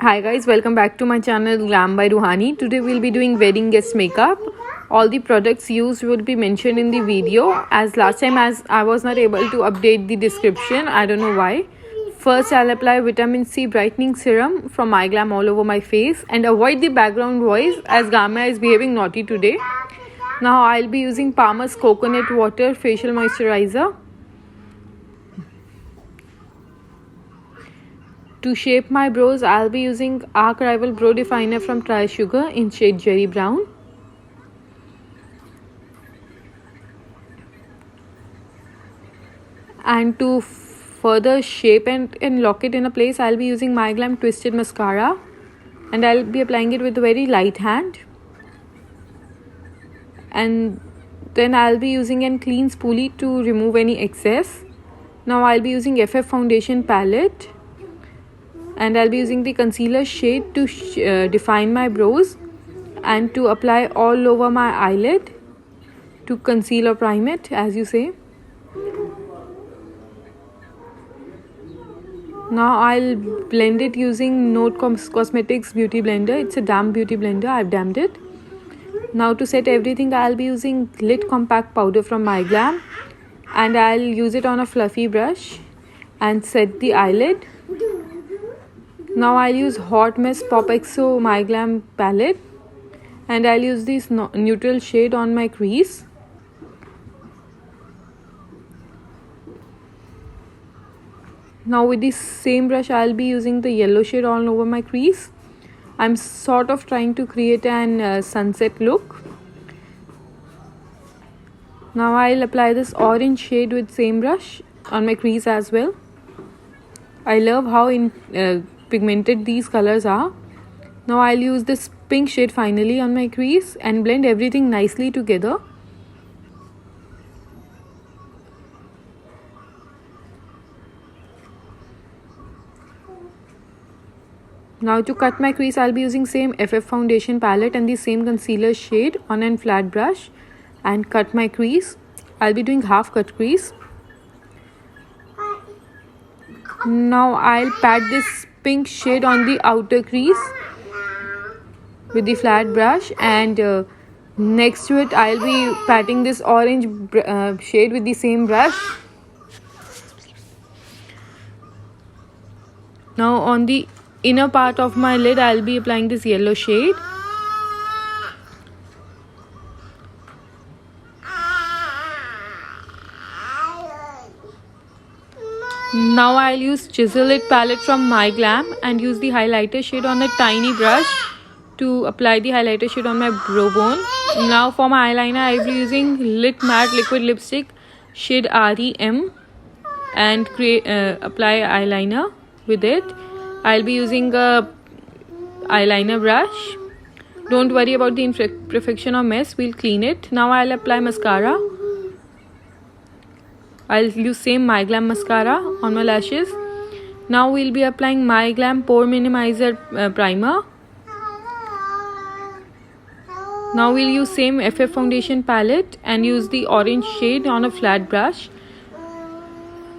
Hi guys, welcome back to my channel Glam by Ruhani. Today we'll be doing wedding guest makeup. All the products used will be mentioned in the video. As last time as I was not able to update the description, I don't know why. First I'll apply vitamin C brightening serum from My Glam all over my face and avoid the background voice as Gamma is behaving naughty today. Now I'll be using Palmer's coconut water facial moisturizer. To shape my brows, I'll be using Arc Rival Brow Definer from Try Sugar in shade Cherry Brown. And to further shape and lock it in a place, I'll be using My Glam Twisted Mascara. And I'll be applying it with a very light hand. And then I'll be using a clean spoolie to remove any excess. Now I'll be using FF Foundation palette. And I'll be using the concealer shade to define my brows and to apply all over my eyelid to conceal or prime it, as you say. Now I'll blend it using Note Cosmetics Beauty Blender. It's a damp beauty blender. I've damped it. Now to set everything, I'll be using Lit Compact Powder from My Glam. And I'll use it on a fluffy brush and set the eyelid. Now I'll use Hot Mess Pop Exo My Glam palette and I'll use this neutral shade on my crease. Now with this same brush I'll be using the yellow shade all over my crease. I'm sort of trying to create an sunset look. Now I'll apply this orange shade with same brush on my crease as well. I love how pigmented these colors are. Now I'll use this pink shade finally on my crease and blend everything nicely together. Now to cut my crease, I'll be using same FF Foundation palette and the same concealer shade on a flat brush and cut my crease. I'll be doing half cut crease. Now I'll pat this pink shade on the outer crease with the flat brush and next to it I'll be patting this orange shade with the same brush. Now on the inner part of my lid I'll be applying this yellow shade. Now I'll use Chisel It palette from My Glam and use the highlighter shade on a tiny brush to apply the highlighter shade on my brow bone. Now for my eyeliner I'll be using Lit Matte Liquid Lipstick shade REM and apply eyeliner with it. I'll be using a eyeliner brush. Don't worry about the imperfection or mess, we'll clean it. Now I'll apply mascara. I'll use same My Glam mascara on my lashes. Now we'll be applying My Glam Pore Minimizer primer. Now we'll use same FF Foundation palette and use the orange shade on a flat brush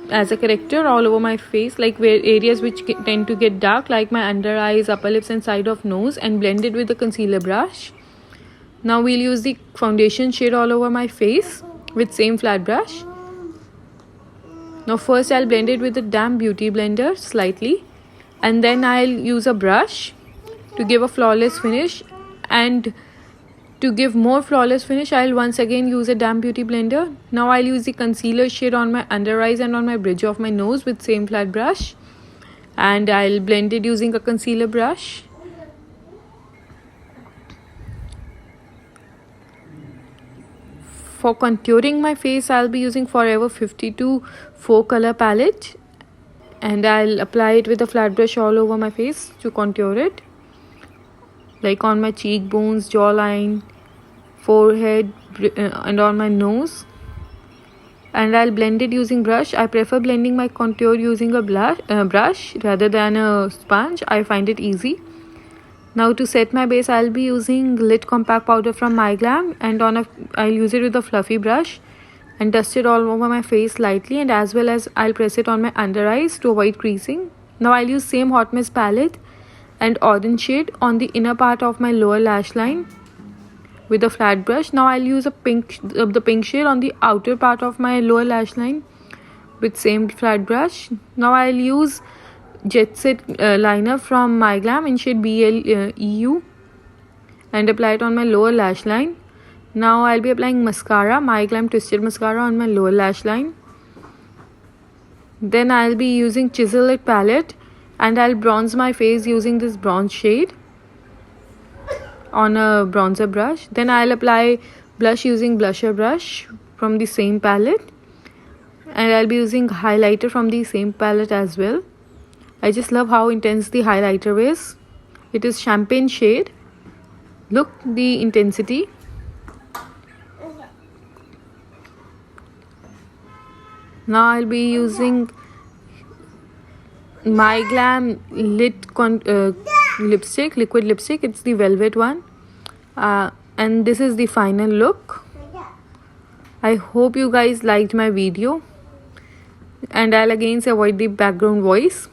as a corrector all over my face, like where areas which tend to get dark, like my under eyes, upper lips and side of nose, and blend it with the concealer brush. Now we'll use the foundation shade all over my face with same flat brush. Now first I'll blend it with the damp beauty blender slightly and then I'll use a brush to give a flawless finish, and to give more flawless finish I'll once again use a damp beauty blender. Now I'll use the concealer shade on my under eyes and on my bridge of my nose with same flat brush and I'll blend it using a concealer brush. For contouring my face, I'll be using Forever 52 4 color palette and I'll apply it with a flat brush all over my face to contour it, like on my cheekbones, jawline, forehead and on my nose. And I'll blend it using brush. I prefer blending my contour using a brush rather than a sponge. I find it easy. Now to set my base, I'll be using Lit Compact Powder from My Glam and I'll use it with a fluffy brush and dust it all over my face lightly, and as well as I'll press it on my under eyes to avoid creasing. Now I'll use same Hot Mess palette and orange shade on the inner part of my lower lash line with a flat brush. Now I'll use the pink shade on the outer part of my lower lash line with same flat brush. Now I'll use Jet Set liner from MyGlam in shade BL EU and apply it on my lower lash line. Now I'll be applying mascara, MyGlam Twisted Mascara on my lower lash line. Then I'll be using Chisel It palette and I'll bronze my face using this bronze shade on a bronzer brush. Then I'll apply blush using blusher brush from the same palette, and I'll be using highlighter from the same palette as well. I just love how intense the highlighter is. It is champagne shade. Look the intensity. Now I'll be using MyGlam lipstick, liquid lipstick. It's the velvet one, and this is the final look. I hope you guys liked my video, and I'll again say avoid the background voice.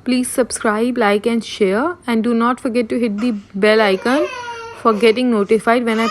Please subscribe, like and share, and do not forget to hit the bell icon for getting notified when I